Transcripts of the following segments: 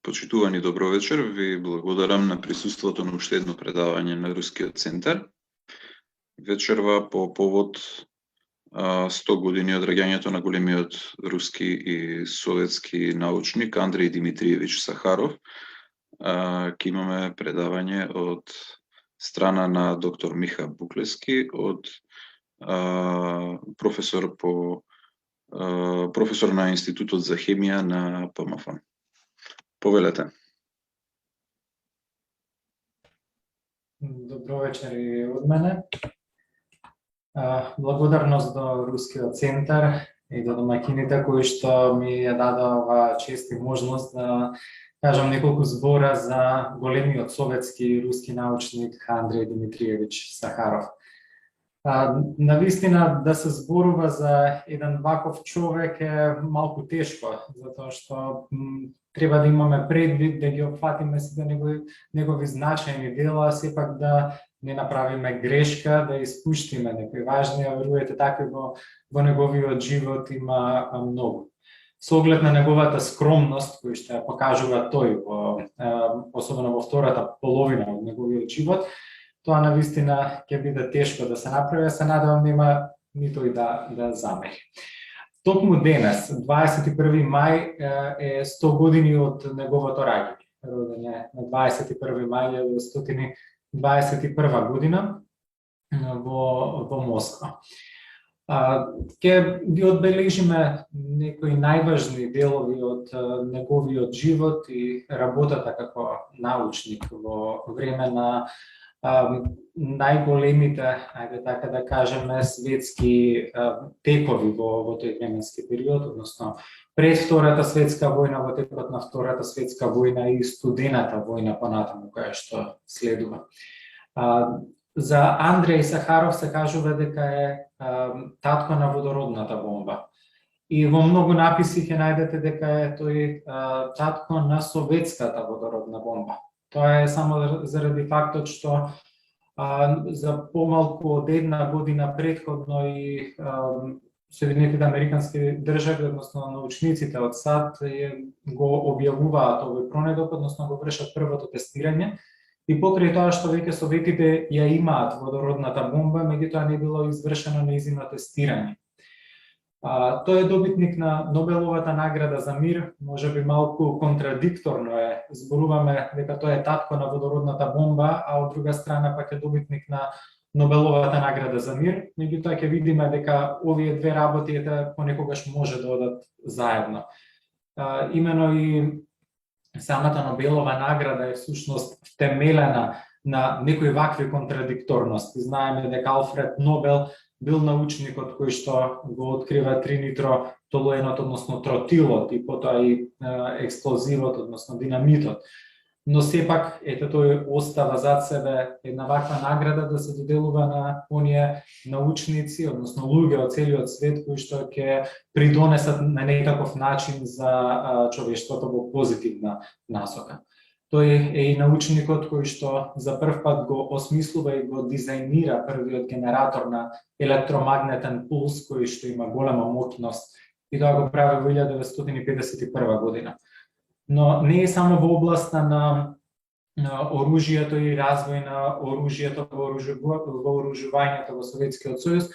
Почитувани добро вечер, ви благодарам на присуството на уште едно предавање на Рускиот центар. Вечерва по повод 100 години од раѓањето на големиот руски и советски научник Андрей Димитриевич Сахаров. Ќе имаме предавање од страна на доктор Миха Буклески, од професор на Институтот за хемија на ПМФ. Повелете. Добро вечер и од мене. Благодарност до Рускиот центар и до домаќините кои што ми ја дадоа оваа чест и можност да кажам неколку збора за големиот советски и руски научник Андрей Димитриевич Сахаров. Навистина да се зборува за еден ваков човек е малку тешко, затоа што треба да имаме предвид да ги опфатиме сите негови значајни дела, сепак да не направиме грешка, да испуштиме некои важни, а верувате така во неговиот живот има многу. Со оглед на неговата скромност, која што ја покажува тој, особено во втората половина од неговиот живот, тоа навистина ќе биде тешко да се направи, се надевам нема нитој да замери. Токму денес, 21 мај, е 100 години од неговото раѓање. Роден е на 21 мај 1921 година во Москва. Ќе ги одбележиме некои најважни делови од неговиот живот и работата како научник во време на најголемите, ајде така да кажеме, светски текови во тој временски период, односно пред Втората светска војна, во текот на Втората светска војна и студената војна понатаму која што следува. За Андрей Сахаров се кажува дека е татко на водородната бомба. И во многу написи ќе најдете дека е тој татко на советската водородна бомба. Тоа е само заради фактот што за помалку од една година претходно и Соединетите Американски држави, односно научниците од САД, го објавуваат овој пронедок, односно го вршат првото тестирање. И покрај тоа што веќе советите ја имаат водородната бомба, меѓутоа не било извршено нејзино тестирање. Тој е добитник на Нобеловата награда за мир, можеби малку контрадикторно е, зборуваме дека тој е татко на водородната бомба, а од друга страна пак е добитник на Нобеловата награда за мир, меѓутоа ќе видиме дека овие две работи понекогаш може да одат заедно. Имено и самата Нобелова награда е всушност втемелена на некои вакви контрадикторности. Знаеме дека Алфред Нобел бил научникот кој што го открива тринитротолуенот, односно тротилот, и потоа и експлозивот, односно динамитот. Но сепак, ете, тој остава зад себе една ваква награда да се доделува на оние научници, односно луѓе од целиот свет кои што ќе придонесат на некаков начин за човештвото во позитивна насока. Тој е и научникот кој што за прв пат го осмислува и го дизајнира првиот генератор на електромагнетен пулс кој што има голема моќност, и тоа го прави во 1951 година. Но не е само во областа на оружјето и развој на оружјето во вооружувањето во Советскиот сојуз,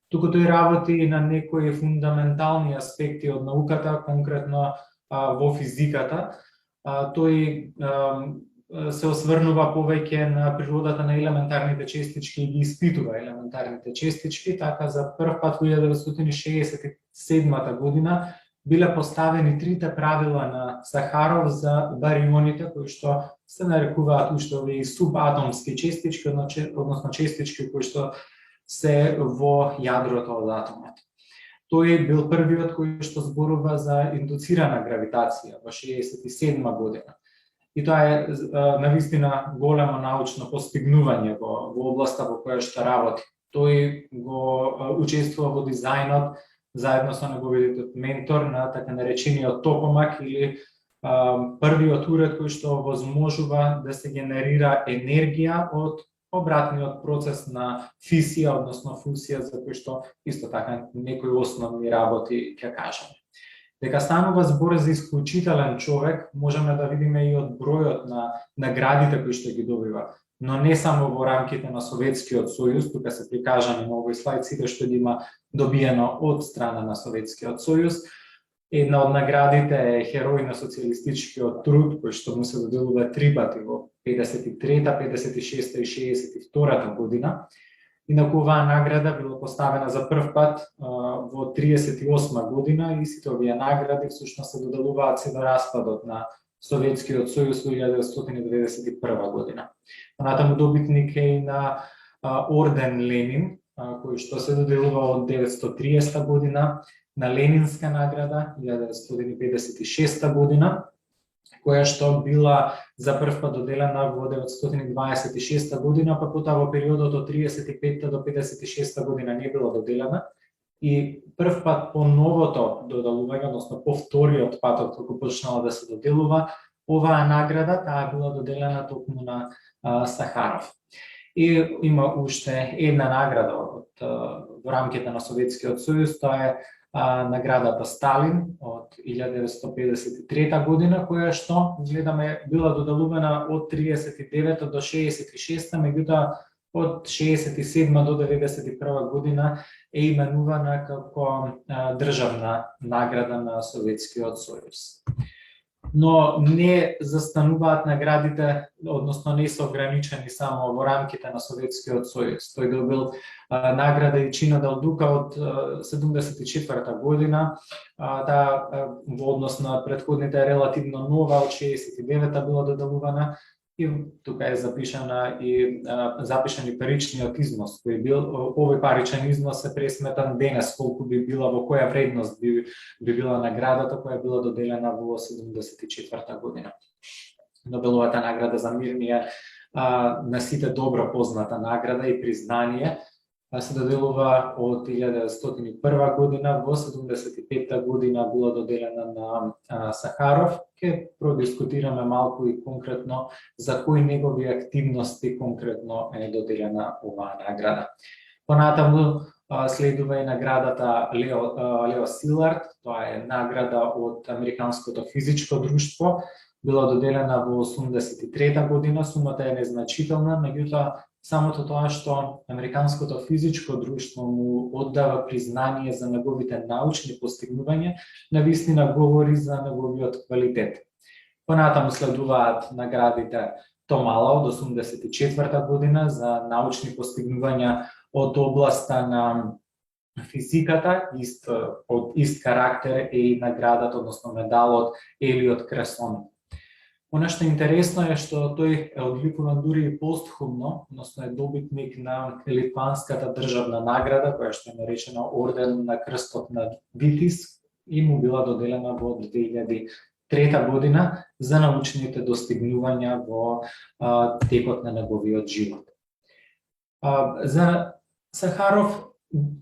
туку тој работи и на некои фундаментални аспекти од науката, конкретно во физиката. Тој се осврнува повеќе на природата на елементарните честички и ги испитува елементарните честички, така за прв пат во 1967 година биле поставени трите правила на Сахаров за барионите, кои што се нарекуваат уште овие субатомски честички, односно честички кои што се во јадрото од атомот. Тој бил првиот кој што зборува за индуцирана гравитација во 1967 година. И тоа е навистина големо научно постигнување во областа во која што работи. Тој го учествува во дизајнот заедно со неговиот ментор на така наречениот токомак, или првиот уред кој што возможува да се генерира енергија од обратниот процес на фисија, односно фузија, за кој што исто така некои основни работи ќе кажеме. Дека станува збор за исклучителен човек, можеме да видиме и од бројот на наградите кои што ги добива. Но не само во рамките на Советскиот сојуз, тука се прикажани на овој слайд сите што ги има добиено од страна на Советскиот сојуз. Една од наградите е Херој на социјалистичкиот труд, кој што му се доделува 3 пати во 53-та, 56-та и 62-та година. Инаку оваа награда била поставена за прв пат во 38 година и сите овие награди всушност се доделуваат се до распадот на Советскиот сојуз во 1991 година. Понатаму добитник е и на орден Ленин, кој што се доделува од 1930 година, на Ленинска награда 1956 година, која што била за прв пат доделена во 1926 година, па потоа во периодот од 35 до 56 година не била доделена. И прв пат по новото доделување, односно по вториот пат кога почнала да се доделува оваа награда, таа била доделена токму на Сахаров. И има уште една награда во рамките на Советскиот сојуз, тоа е наградата Сталин од 1953 година, која што гледаме била доделувана од 39 до 66, меѓутоа од 67 до 91 година е именувана како државна награда на Советскиот сојуз. Но не застануваат наградите, односно не се ограничени само во рамките на Советскиот сојуз. Тој добил награда и чина Дел Дука од 74 година, во однос на претходните е релативно нова, од 69-та била доделувана, и тука е запишан и паричниот износ, кој бил овој паричен износ е пресметан денес колку би била, во која вредност би била наградата која била доделена во 74 година. Нобеловата награда за мир ни е на сите добро позната награда и признание, се доделува од 1901 година, во 75-та година била доделена на Сахаров. Ке продискутираме малку и конкретно за кои негови активности конкретно е доделена оваа награда. Понатаму следува и наградата Лео Силард, тоа е награда од Американското физичко друштво, била доделена во 83-та година, сумата е незначителна, меѓутоа самото тоа што Американското физичко друштво му оддава признание за неговите научни постигнувања, навистина говори за неговиот квалитет. Понатаму следуваат наградите Томала од 84 година за научни постигнувања од областа на физиката, од ист карактер е и наградата, односно медалот Елиот Кресон. Она што е интересно е што тој е одликуван дури и постхумно, односно е добитник на Литванската државна награда, која што е наречена Орден на крстот на Витис и му била доделена во 2003 година за научните достигнувања во текот на неговиот живот. За Сахаров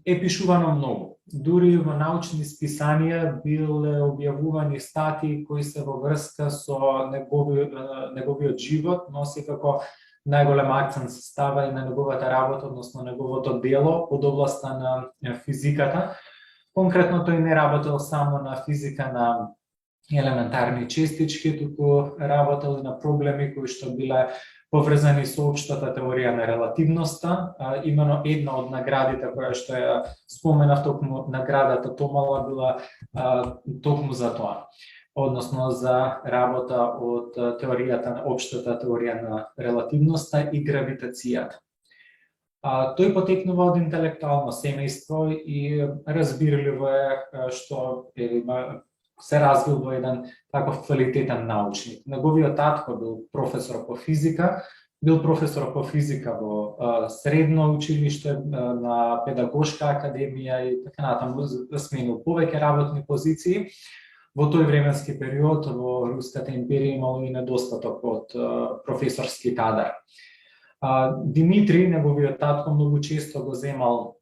е пишувано многу. Дури во научни списанија биле објавувани статии кои се во врска со неговиот живот, но секако најголем акцент се става и на неговата работа, односно неговото дело од областа на физиката. Конкретно тој не работел само на физика на елементарни честички, туку работел и на проблеми кои што биле поврзани со општата теорија на релативноста. Имено една од наградите која што ја споменав, токму наградата Томала, била токму за тоа, односно за работа од теоријата на општата теорија на релативноста и гравитацијата. Тој потекнува од интелектуално семејство и разбирливо е што се развил во еден таков квалитетен научник. Неговиот татко бил професор по физика, во средно училиште, на педагошка академија и така натаму, сменил повеќе работни позиции. Во тој временски период во Руската империја имало и недостаток од професорски кадар. Димитри, неговиот татко, многу често го земал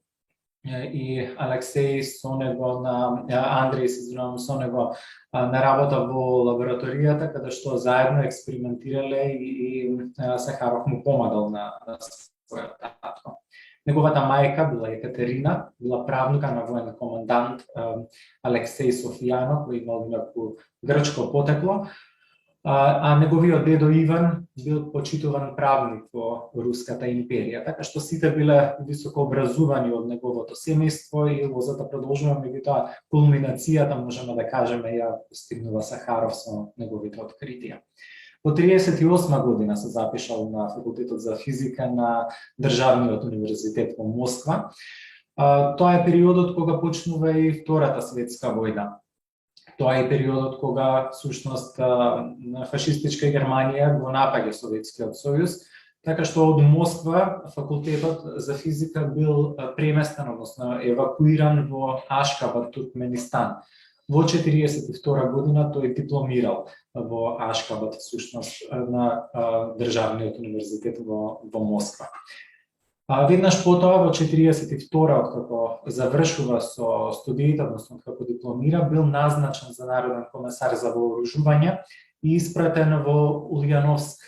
и Алексеј со него Андреј со него на работа во лабораторијата, каде што заедно експериментирале и Сахаров му помагал на својот татко. Неговата мајка била Екатерина, била правнука на воен командант Алексеј Софијанов, кој имал некако грчко потекло, а неговиот дедо Иван бил почитуван правник во Руската империја, така што сите биле високо образувани од неговото семејство и лозата продолжува, меѓутоа кулминацијата можеме да кажеме ја постигнува Сахаров со неговите откритија. Во 1938 година се запишал на факултетот за физика на Државниот универзитет во Москва. Тоа е периодот кога почнува и Втората светска војна. Тоа е периодот кога всушност фашистичка Германија го напаѓа Советскиот сојуз, така што од Москва факултетот за физика бил преместен, односно евакуиран во Ашхабад, Туркменистан. Во 1942 година тој дипломирал во Ашхабад, всушност на Државниот универзитет во Москва. Веднаш потоа, во 1942, откако завршува со студиите, односно како дипломира, бил назначен за народен комесар за вооружување и испратен во Улјановск,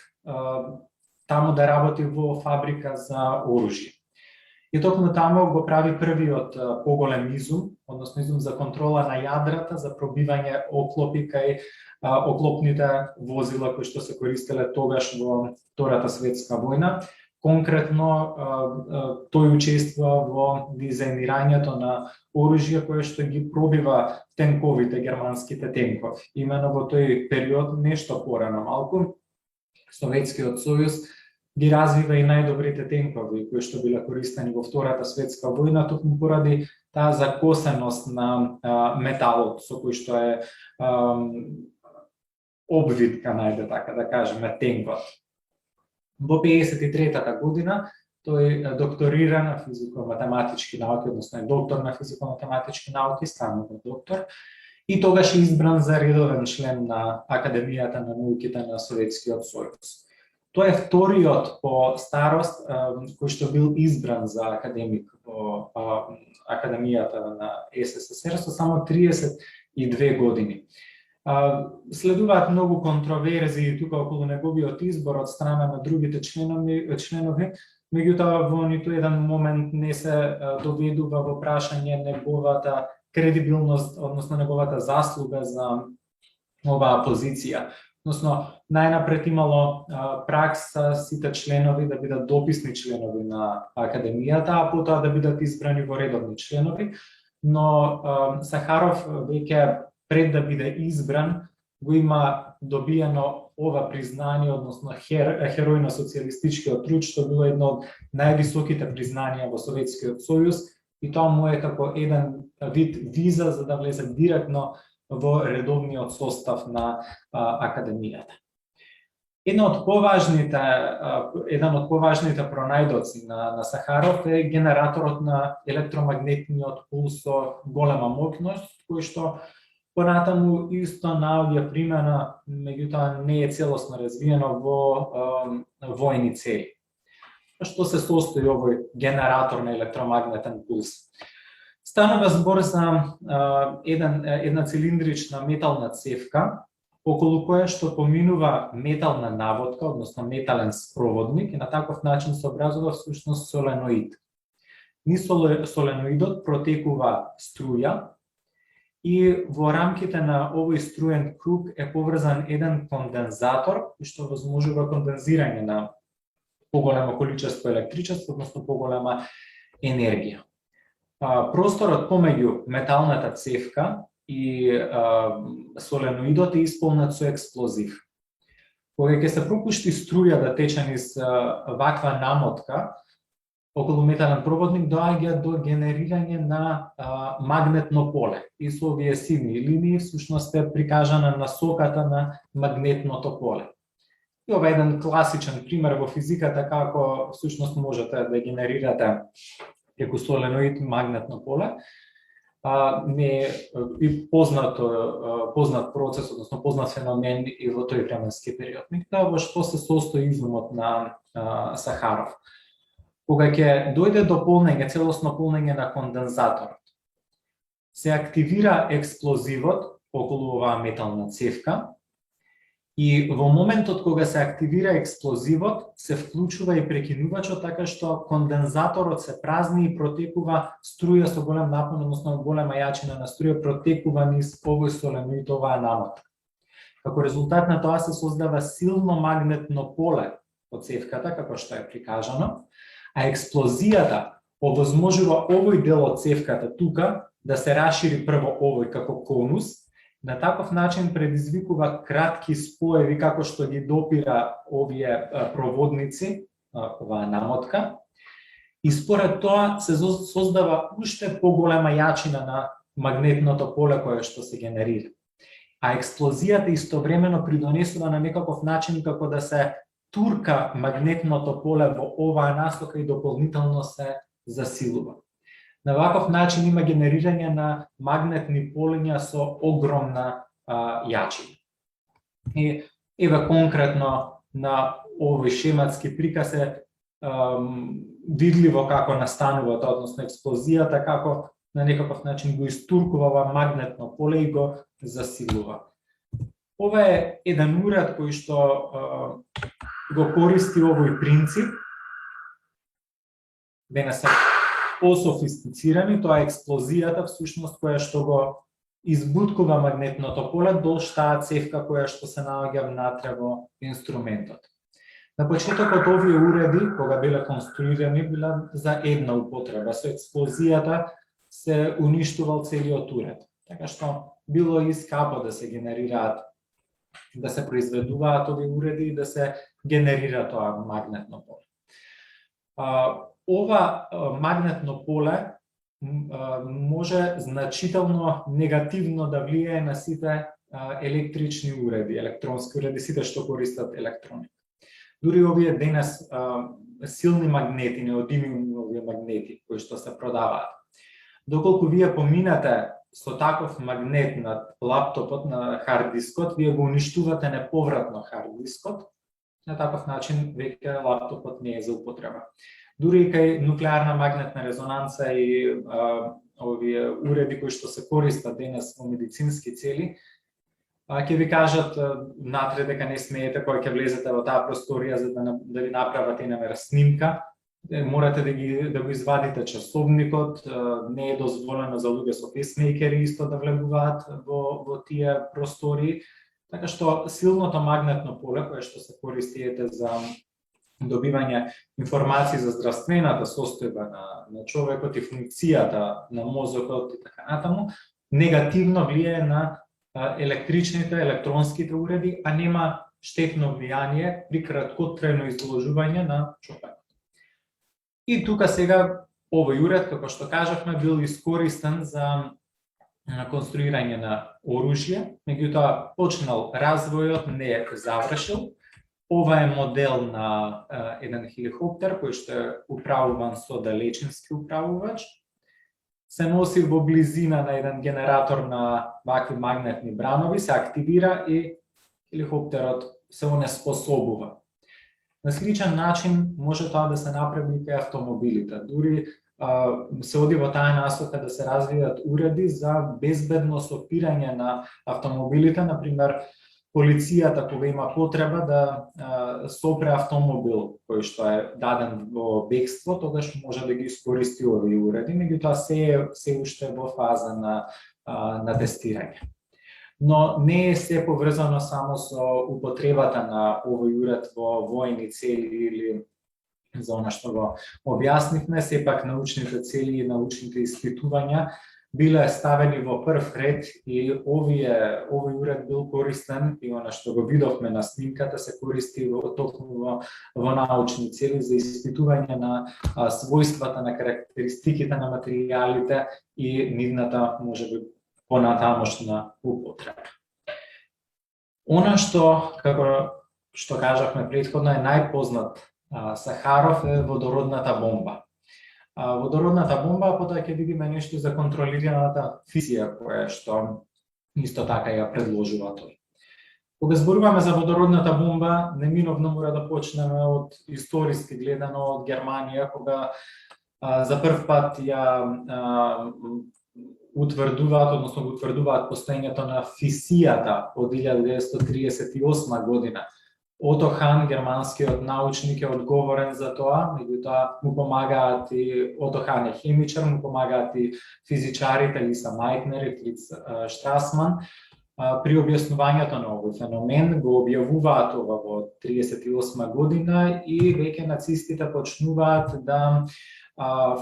таму да работи во фабрика за оружје. И токму таму го прави првиот поголем изум, односно изум за контрола на јадрата, за пробивање оклопи кај оклопните возила кои што се користеле тогаш во Втората светска војна. Конкретно, тој учествува во дизајнирањето на оружје кое што ги пробива тенковите, германските тенкови. Имено во тој период, нешто порано малку, Советскиот сојуз ги развива и најдобрите тенкови кои што биле користени во Втората светска војна, токму поради таа закосеност на металот со кој што е обвитка, најде така да кажеме, тенкот. Во 1953 година тој докторира на физико-математички науки, односно е доктор на физико-математички науки, станува доктор, и тогаш е избран за редовен член на Академијата на науките на Советскиот сојуз. Тој е вториот по старост кој што бил избран за академик во Академијата на СССР со само 32 години. Следуваат многу контроверзии тука околу неговиот избор од страна на другите членови, меѓутоа во ниту еден момент не се доведува во прашање неговата кредибилност, односно неговата заслуга за оваа позиција. Односно, најнапред имало пракса сите членови да бидат дописни членови на Академијата, а потоа да бидат избрани во редовни членови, но Сахаров веќе пред да биде избран, го има добиено ова признание, односно херој на социјалистичкиот труд, што било едно од највисоките признанија во Советскиот сојуз, и тоа му е како еден вид виза за да влезе директно во редовниот состав на Академијата. Еден од поважните пронајдоци на Сахаров е генераторот на електромагнетниот пулс со голема моќност, кој што понатаму исто наоѓа примена, меѓутоа не е целосно развиено во војни цели. Што се состои овој генератор на електромагнетен пулс? Станува збор за една цилиндрична метална цевка, околу која што поминува метална наводка, односно метален спроводник, и на таков начин се образува всушност соленоид. Низ соленоидот протекува струја, и во рамките на овој струен круг е поврзан еден кондензатор, што возможува кондензирање на поголемо количество електричество, односно поголема енергија. Просторот помеѓу металната цевка и соленоидот е исполнет со експлозив. Кога ќе се пропушти струја да тече низ ваква намотка, околу метален проводник доаѓа до генерирање на магнетно поле. И со овие сивни линии всушност е прикажана насоката на магнетното поле. И ова е еден класичен пример во физиката како всушност можете да генерирате преку соленоид магнетно поле. Не е познат процес, односно познат феномен и во тој временски период. Меѓутоа, во што се состои изумот на Сахаров? Кога ќе дојде до полнење, целосно полнење на кондензаторот, се активира експлозивот околу оваа метална цевка И во моментот кога се активира експлозивот, се вклучува и прекинувачот, така што кондензаторот се празни и протекува струја со голем напон, односно голема јачина на струја протекува низ овој соленоидова намотка. Како резултат на тоа се создава силно магнетно поле од цевката, како што е прикажано, а експлозијата овозможува овој дел од цевката тука да се расшири прво овој како конус. На таков начин предизвикува кратки споеви како што ги допира овие проводници, оваа намотка, и според тоа се создава уште поголема јачина на магнетното поле кое што се генерира. А експлозијата истовремено придонесува на некаков начин како да се турка магнетното поле во оваа насока и дополнително се засилува. На ваков начин има генерирање на магнетни полиња со огромна јачина. И еве конкретно на овој шематски приказ е видливо како настанува тоа, односно експлозијата, како на некаков начин го истуркува ова магнетно поле и го засилува. Ова е еден уред кој што го користи овој принцип. Денес е пософистицирани, тоа е експлозијата всушност која што го избуткува магнетното поле долж таа цевка која што се наоѓа внатре во инструментот. На почетокот овие уреди, кога биле конструирани, биле за една употреба. Со експлозијата се уништувал целиот уред. Така што било и скапо да се генерираат, да се произведуваат овие уреди и да се генерира тоа магнетно поле. Ова магнетно поле може значително негативно да влијае на сите електрични уреди, електронски уреди, сите што користат електроника. Дури овие денес силни магнети, неодимни овие магнети кои што се продаваат. Доколку вие поминате со таков магнет на лаптопот, на хард дискот, вие го уништувате неповратно хард дискот. На таков начин веќе лаптопот не е за употреба. Дури и кај нуклеарна магнетна резонанца и овие уреди кои што се користат денес во медицински цели, ќе ви кажат натре дека не смеете кога ќе влезете во таа просторија за да ви направат една снимка. Морате да го извадите часовникот, не е дозволено за луѓе со песмејкери исто да влегуваат во тие простории. Така што силното магнетно поле кое што се користи за добивање информации за здравствената состојба на човекот и функцијата на мозокот и така натаму, негативно влијае на електричните, електронските уреди, а нема штетно влијание при краткотрајно изложување на човекот. И тука сега овој уред, како што кажавме, бил искористен за конструирање на оружје, меѓутоа почнал развојот, не е завршил. Ова е модел на еден хеликоптер кој што е управуван со далечински управувач. Се носи во близина на еден генератор на вакви магнетни бранови, се активира и хеликоптерот се онеспособува. На сличен начин може тоа да се направи и кај автомобилите. Дури се оди во таа насока да се развијат уреди за безбедно стопирање на автомобилите, например полицијата кога има потреба да сопре автомобил кој што е даден во бегство, тогаш може да ги искористи овие уреди, меѓутоа се уште во фаза на тестирање. Но не е се поврзано само со употребата на овој уред во војни цели или за она што го објаснивме, сепак научните цели и научните испитувања биле ставени во прв ред и овој уред бил користен и она што го видовме на снимката се користи токму во научни цели за испитување на својствата, на карактеристиките на материјалите и нивната можеби понатамошна употреба. Она што, како што кажавме претходно, е најпознат Сахаров е водородната бомба. Водородната бомба, потоа ќе видиме нешто за контролираната физија која што исто така ја предложува тој. Кога зборуваме за водородната бомба, неминовно мора да почнеме од историски гледано од Германија, кога за прв пат ја утврдуваат, односно го утврдуваат постоењето на фисијата од 1938 година. Ото Хан, германскиот научник, е одговорен за тоа, меѓутоа му помагаат и Ото Хан е хемичар, му помагаат и физичарите Лиса Мајтнер и Фриц Штрасман. При објаснувањето на овој феномен го објавуваат ова во 1938 година и веќе нацистите почнуваат да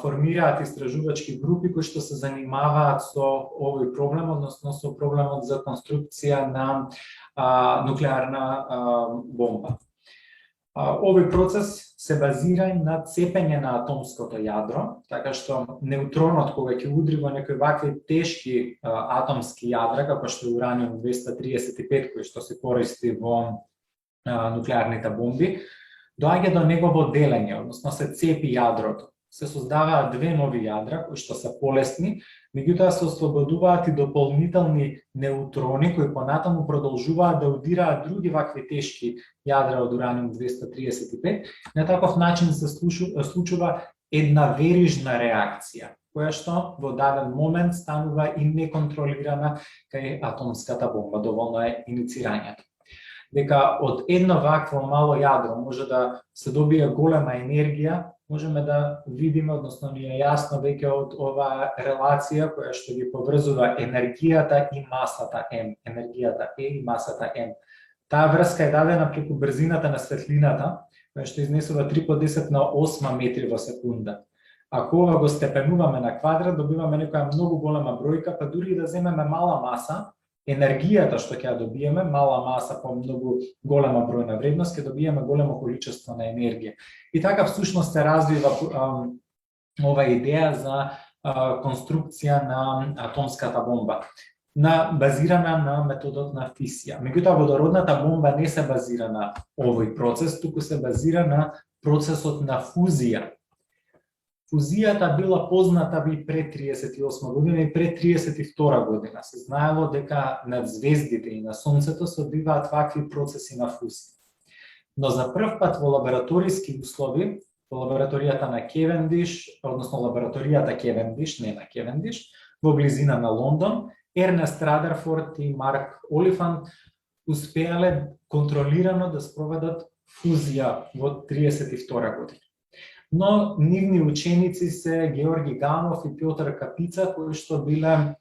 формираат истражувачки групи кои што се занимаваат со овој проблем, односно со проблемот за конструкција на нуклеарна бомба. Овој процес се базира на цепење на атомското јадро, така што неутронот кога ќе удри во некои вакви тешки атомски јадра, како што е ураниум 235 кој што се користи во нуклеарните бомби, доаѓа до негово делење, односно се цепи јадрото. Се создаваат две нови јадра кои што се полесни, меѓутоа се ослободуваат и дополнителни неутрони кои понатаму продолжуваат да удираат други вакви тешки јадра од ураниум 235. На таков начин се случува една верижна реакција, која што во даден момент станува и неконтролирана кај атомската бомба, доволно е иницирањето. Дека од едно вакво мало јадро може да се добие голема енергија, можеме да видиме, односно ни е јасно веќе од оваа релација која што ги поврзува енергијата и масата m, енергијата E и масата m. Таа врска е дадена преку брзината на светлината, која што изнесува 3 по 10 на 8 метри во секунда. Ако ова го степенуваме на квадрат, добиваме некоја многу голема бројка, па дури и да земеме мала маса, енергијата што ќе ја добиеме, мала маса по многу голема бројна вредност, ќе добиеме големо количество на енергија. И така всушност се развива ова идеја за конструкција на атомската бомба, базирана на методот на фисија. Меѓутоа, водородната бомба не се базира на овој процес, туку се базира на процесот на фузија. Фузијата била позната и пред 38 година и пред 32 година. Се знаело дека над звездите и на Сонцето се одвиваат вакви процеси на фузија. Но за прв пат во лабораториски услови, во лабораторијата на Кевендиш, односно лабораторијата Кевендиш, не на Кевендиш, во близина на Лондон, Ернест Радерфорд и Марк Олифант успеале контролирано да спроведат фузија во 32 година. Но нивни ученици се Георги Ганов и Пјотр Капица, кои што биле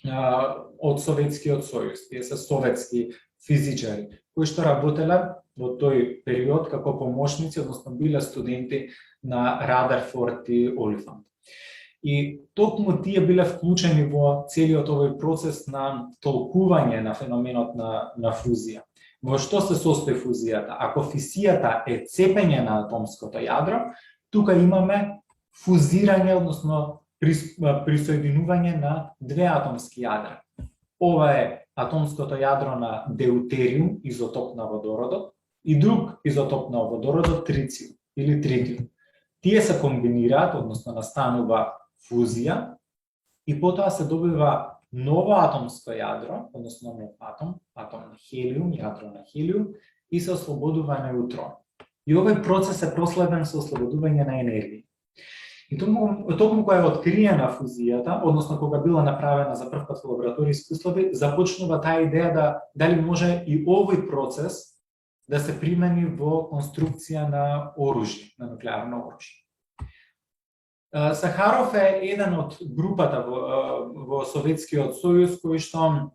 од Советскиот сојуз, тие се советски физичари, кои што работеле во тој период како помошници, односно биле студенти на Радерфорд и Олифант. И токму тие биле вклучени во целиот овој процес на толкување на феноменот на фузија. Во што се состои фузијата? Ако фисијата е цепење на атомското јадро, тука имаме фузирање, односно присоединување на две атомски јадра. Ова е атомското јадро на деутериум, изотоп на водородот, и друг изотоп на водородот, трициум или тритиум. Тие се комбинираат, односно настанува фузија, и потоа се добива ново атомско јадро, односно нов атом на хелиум, јадро на хелиум, и се ослободува неутрон. И овој процес е проследен со ослободување на енергија. И токму кога е откриена фузијата, односно кога била направена за прв пат во лабораториски услови, започнува таа идеја дали може и овој процес да се примени во конструкција на оружје, на нуклеарно оружје. Сахаров е еден од групата во Советскиот сојуз кој што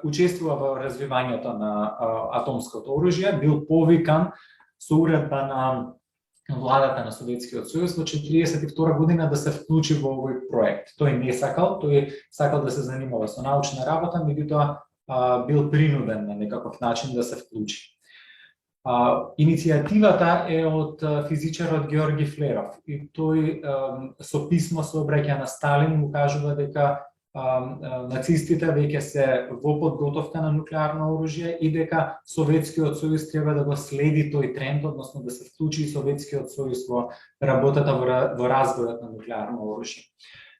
учествува во развивањето на атомското оружје, бил повикан со уредба на владата на Советскиот сојуз во 1942 година да се вклучи во овој проект. Тој не сакал, тој сакал да се занимава со научна работа, меѓутоа бил принуден на некаков начин да се вклучи. Иницијативата е од физичарот Георги Флеров и тој со писмо се обраќа на Сталин, му кажува дека нацистите веќе се во подготовка на нуклеарно оружје и дека Советскиот сојуз треба да го следи тој тренд, односно да се вклучи Советскиот сојуз во работата во развојот на нуклеарно оружје.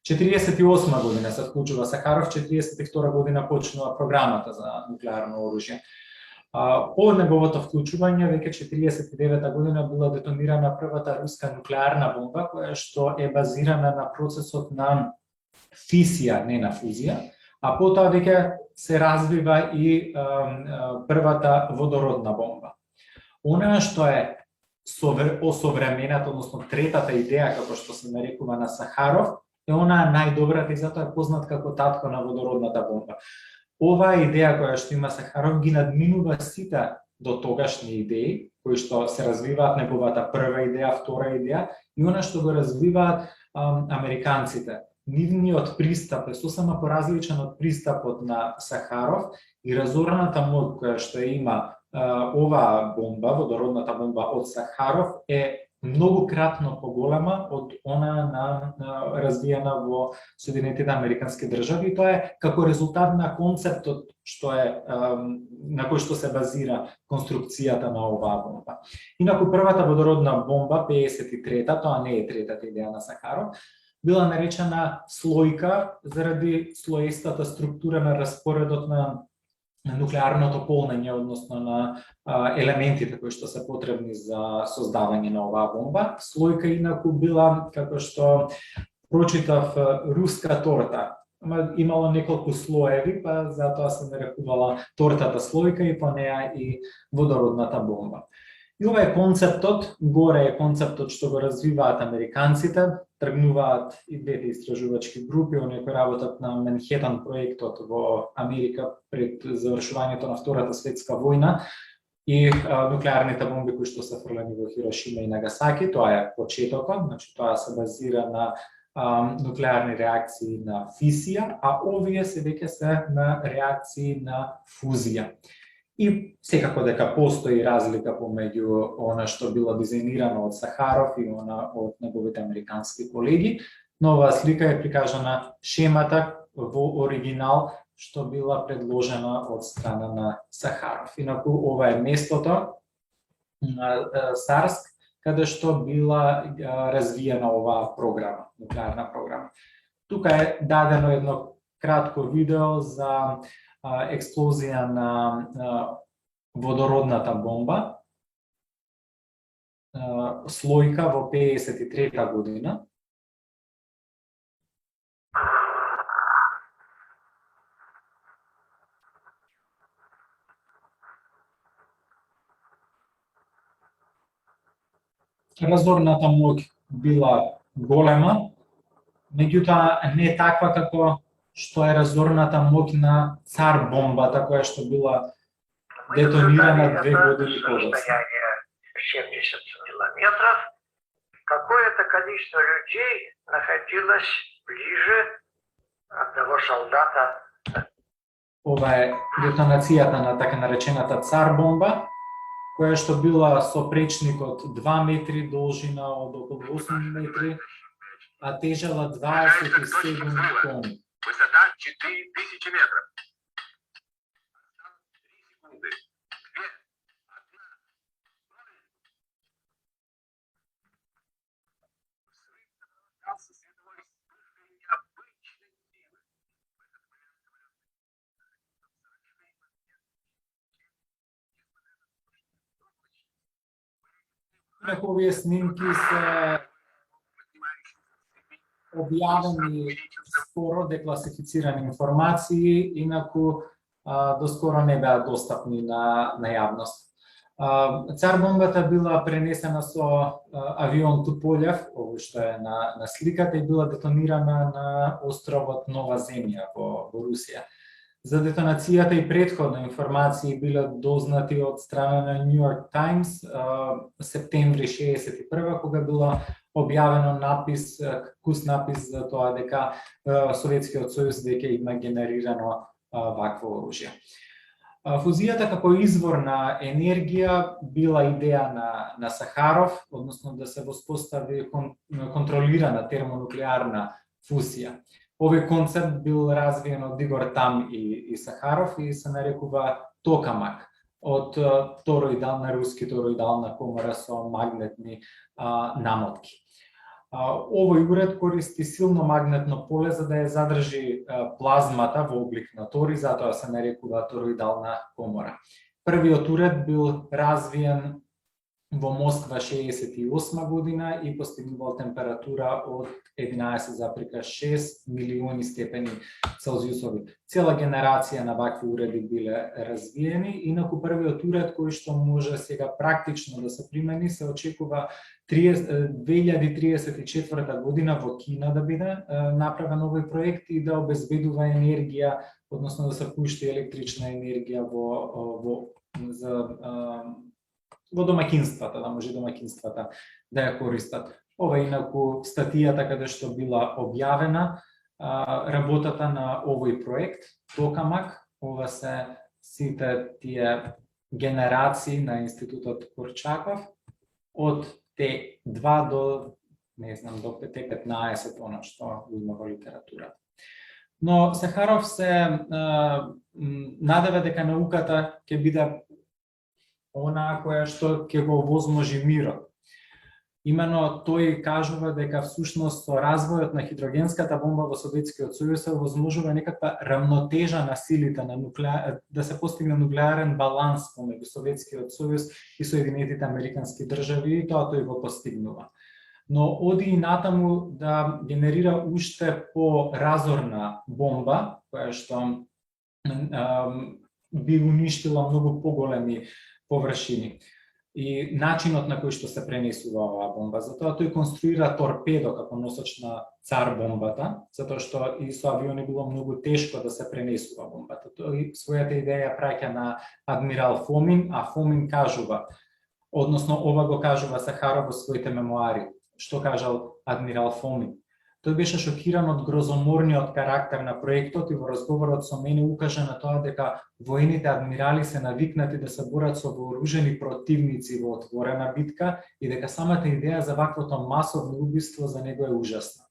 1948 година се вклучува Сахаров, 1942 година почнува програмата за нуклеарно оружје. По неговото вклучување, веќе 1949 година била детонирана првата руска нуклеарна бомба, која што е базирана на процесот на фисија, не на фузија, а потоа веќе се развива и првата водородна бомба. Она што е осовремената, односно третата идеја, како што се нарекува на Сахаров, е она најдобрата и затоа е познат како татко на водородната бомба. Оваа идеја која што има Сахаров ги надминува сите до тогашни идеи, кои што се развиваат, неговата прва идеја, втора идеја, и она што го развиваат американците. Нивниот пристап е сосема поразличен од пристапот на Сахаров и разорната моќ која што има оваа бомба, водородната бомба од Сахаров е многократно поголема од она развиена во Соединетите Американски држави, и тоа е како резултат на концептот што е на кој што се базира конструкцијата на оваа бомба. Инаку првата водородна бомба 53-та, тоа не е третата идеја на Сахаров, била наречена слојка заради слоестата структура на распоредот на нуклеарното полнење, односно на елементите кои што се потребни за создавање на оваа бомба. Слојка инаку била, како што прочитав, руска торта. Имало неколку слоеви, па затоа се нарекувала тортата слојка и по неа и водородната бомба. И ова е концептот, горе е концептот што го развиваат американците, тргнуваат и двете истражувачки групи, оние кои работат на Манхетан проектот во Америка пред завршувањето на Втората светска војна и нуклеарните бомби кои што се фрлени во Хирошима и Нагасаки, тоа е почетокот, значи тоа се базира на нуклеарни реакции на фисија, а овие се веќе се на реакции на фузија. И секако дека постои разлика помеѓу она што било дизајнирано од Сахаров и она од неговите американски колеги, но оваа слика е прикажана шемата во оригинал што била предложена од страна на Сахаров. Инаку ова е местото на Сарск, каде што била развиена оваа програма, нуклеарна програма. Тука е дадено едно кратко видео за експлозија на водородната бомба, слојка во 53-та година. Разорната моќ била голема, меѓутоа не таква како што е разорната моќ на цар бомбата, која што била детонирана 2 години подоцна. 70 километров. Какое-то количество людей находилось ближе одного солдата. Ова е детонацијата на така наречената цар бомба, која што била со пречник од 2 метри, должина од околу 8 метри, а тежала 27 тони. Высота 4000 метров. 3 секунды. 2, 1. Овие снимки се објавени скоро, декласифицирани информации, инаку доскоро не беа достапни на јавност. Цар бомбата била пренесена со авион Туполев, овој што е на сликата, и била детонирана на островот Нова Земја во Русија. За детонацијата и предходно информации биле дознати од страна на New York Times септември 61 кога било објавено кус напис за тоа дека Советскиот сојуз веќе има генерирано вакво оружје. Фузијата како извор на енергија била идеја на Сахаров, односно да се воспостави контролирана термонуклеарна фузија. Овој концепт бил развиен од Игор Там и Сахаров и се нарекува токамак, од тороидална руски тороидална комора со магнетни намотки. Овој уред користи силно магнетно поле за да ја задржи плазмата во облик на тори, затоа се нарекува тороидална комора. Првиот уред бил развиен во Москва 68 година и постигнувал температура од 11,6 милиони степени Целзиусови. Цела генерација на вакви уреди биле развиени, инаку првиот уред кој што може сега практично да се примени се очекува 2034 година во Кина да биде направен овој проект и да обезбедува енергија, односно да се пушти електрична енергија во домаќинствата, да може домаќинствата да ја користат. Ова инаку статијата каде што била објавена работата на овој проект, токамак, ова се сите тие генерации на Институтот Корчаков од Т2 до, не знам, до Т15, оно што го има во литературата. Но Сахаров се надева дека науката ќе биде она која што ќе го овозможи мирот. Имено тој кажува дека всушност со развојот на хидрогенската бомба во Советскиот сојуз се овозможува некаква рамнотежа на силите на да се постигне нуклеарен баланс помеѓу Советскиот сојуз и Соединетите американски држави, и тоа тој го постигнува. Но оди и натаму да генерира уште поразорна бомба, која што би уништила многу поголеми површини. И начинот на кој што се пренесува оваа бомба. Затоа тој конструира торпедо како носач на цар бомбата, затоа што и со авиони било многу тешко да се пренесува бомбата. Тој својата идеја праќа на адмирал Фомин, а Фомин кажува, односно ова го кажува Сахаров во своите мемуари. Што кажал адмирал Фомин? Тој беше шокиран од грозоморниот карактер на проектот и во разговорот со мене укажа на тоа дека воените адмирали се навикнати да се борат со вооружени противници во отворена битка и дека самата идеја за ваквото масовно убиство за него е ужасна.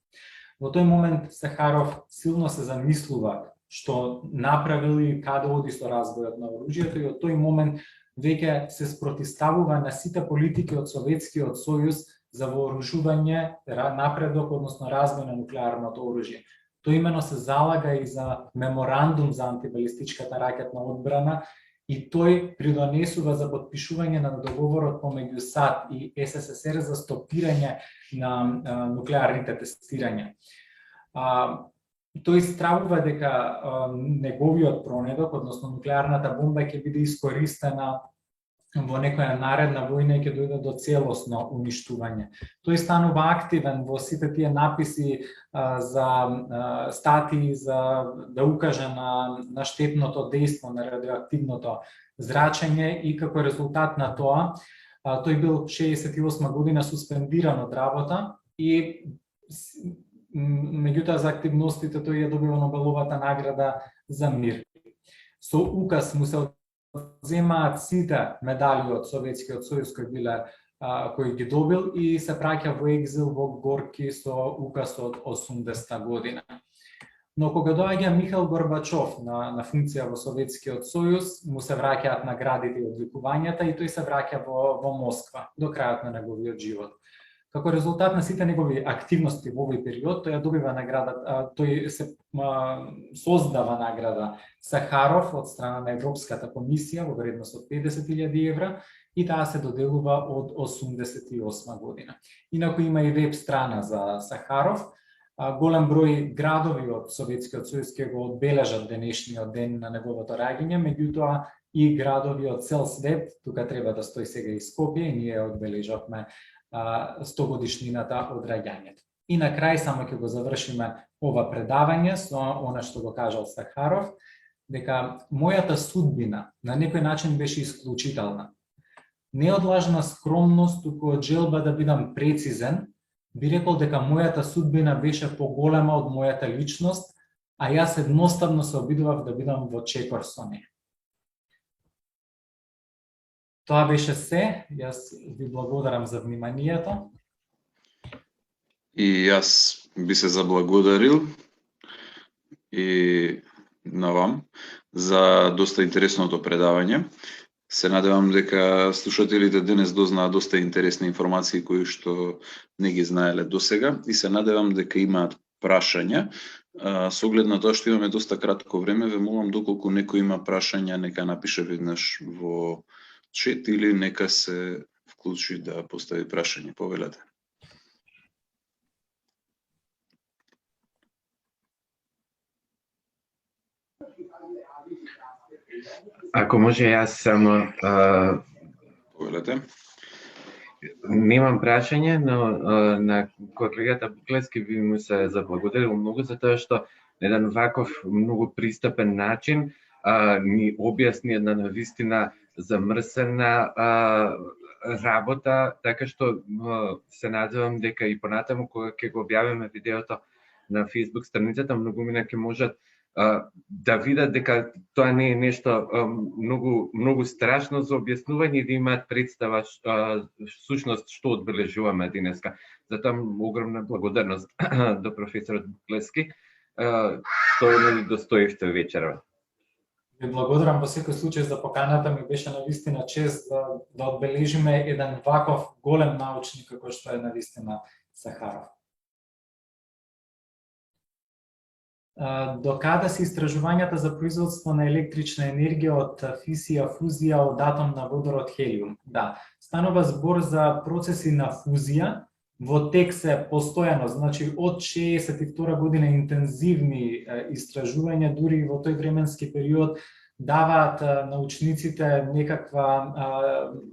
Во тој момент Сахаров силно се замислува што направил и каде оди со развојот на оружјето, и од тој момент веќе се спротивставува на сите политики од Советскиот сојуз за вооружување, напредок, односно развој на нуклеарното оружје. Тој имено се залага и за меморандум за антибалистичката ракетна одбрана и тој придонесува за подпишување на договорот помеѓу САД и СССР за стопирање на нуклеарните тестирања. Тој стравува дека неговиот пронедок, односно нуклеарната бомба, ќе биде искористена во некоја наредна војна и ќе дојде до целосно уништување. Тој станува активен во сите тие написи за статии за да укаже на штетното дејство на радиоактивното зрачење и како резултат на тоа тој бил 68 година суспендиран од работа и меѓутоа за активностите тој ја добива Нобеловата награда за мир. Со указ му се земаат сите медали од Советскиот сојуз кои ги добил и се праќа во екзил во Горки со указ од 80-та година. Но кога доаѓа Михаил Горбачов на функција во Советскиот сојуз, му се враќаат наградите и одликувањата и тој се враќа во Москва до крајот на неговиот живот. Како резултат на сите негови активности во овој период, тој ја добива награда, тој се создава награда Сахаров од страна на Европската комисија во вредност од 50.000 евра и таа се доделува од 88 година. Инаку има и веб страна за Сахаров. Голем број градови од Советскиот сојуз ќе го одбележат денешниот ден на неговото раѓање, меѓутоа и градови од цел свет, тука треба да стои сега и Скопје, и ние одбележавме 100 годишнината од раѓањето. И на крај само ќе го завршиме ова предавање со она што го кажал Сахаров, дека мојата судбина на некој начин беше исклучителна. Не од лажна скромност, туку од желба да бидам прецизен, би рекол дека мојата судбина беше поголема од мојата личност, а јас едноставно се обидував да бидам во чекор со неја. Тоа беше се. Јас ви благодарам за вниманието. И јас би се заблагодарил и на вам за доста интересното предавање. Се надевам дека слушателите денес дознаат доста интересни информации кои што не ги знаеле досега и се надевам дека имаат прашања. Со оглед на тоа што имаме доста кратко време, ве молам доколку некој има прашања, нека напише веднаш во чет или нека се вклучи да постави прашање. Повелете. Ако може јас само Повелете. немам прашање, но на колегата Буклески би му се заблагодарил многу за тоа што на еден ваков многу пристапен начин ни објасни една навистина замрсена работа, така што се надевам дека и понатаму кога ќе го објавиме видеото на Facebook страницата, многумина ќе можат да видат дека тоа не е нешто многу страшно за објаснување и да имаат представа всушност што одбележуваме денеска. Затоа огромна благодарност до професорот Буклески што ни достоивте вечерва. Ви благодарам во секој случај за поканата, ми беше навистина чест да одбележиме еден ваков голем научник како што е навистина Сахаров. До каде се истражувањата за производство на електрична енергија од фисија, фузија од атом на водород хелиум? Да, станува збор за процеси на фузија, во тек се постојано, значи од 62 година интензивни истражувања, дури во тој временски период даваат научниците некаква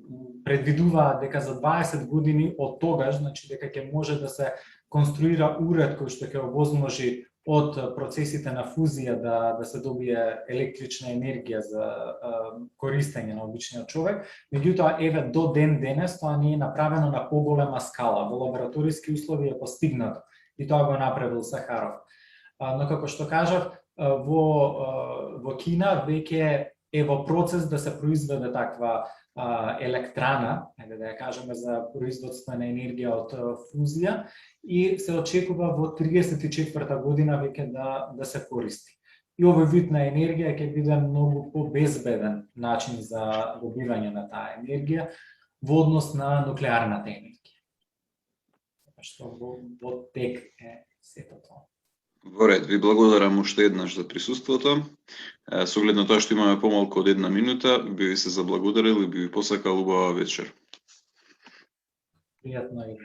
предвидуваат дека за 20 години од тогаш, значи дека ќе може да се конструира уред кој што ќе овозможи од процесите на фузија да се добие електрична енергија за користење на обичниот човек. Меѓутоа, еве до ден денес тоа не е направено на поголема скала. Во лабораториски услови е постигнато и тоа го направил Сахаров. Но како што кажав, во Кина веќе е во процес да се произведе таква електрана, да ја кажеме за производство на енергија од фузија, и се очекува во 34-та година веќе да се користи. И овој вид на енергија ќе биде многу побезбеден начин за добивање на таа енергија во однос на нуклеарната енергија. Така што во тек е сето тоа. Во ред, ви благодарам уште еднаш за присуството. Со оглед на тоа што имаме помалку од една минута, би ви се заблагодарил и би ви посакал убава вечер. Пријатно и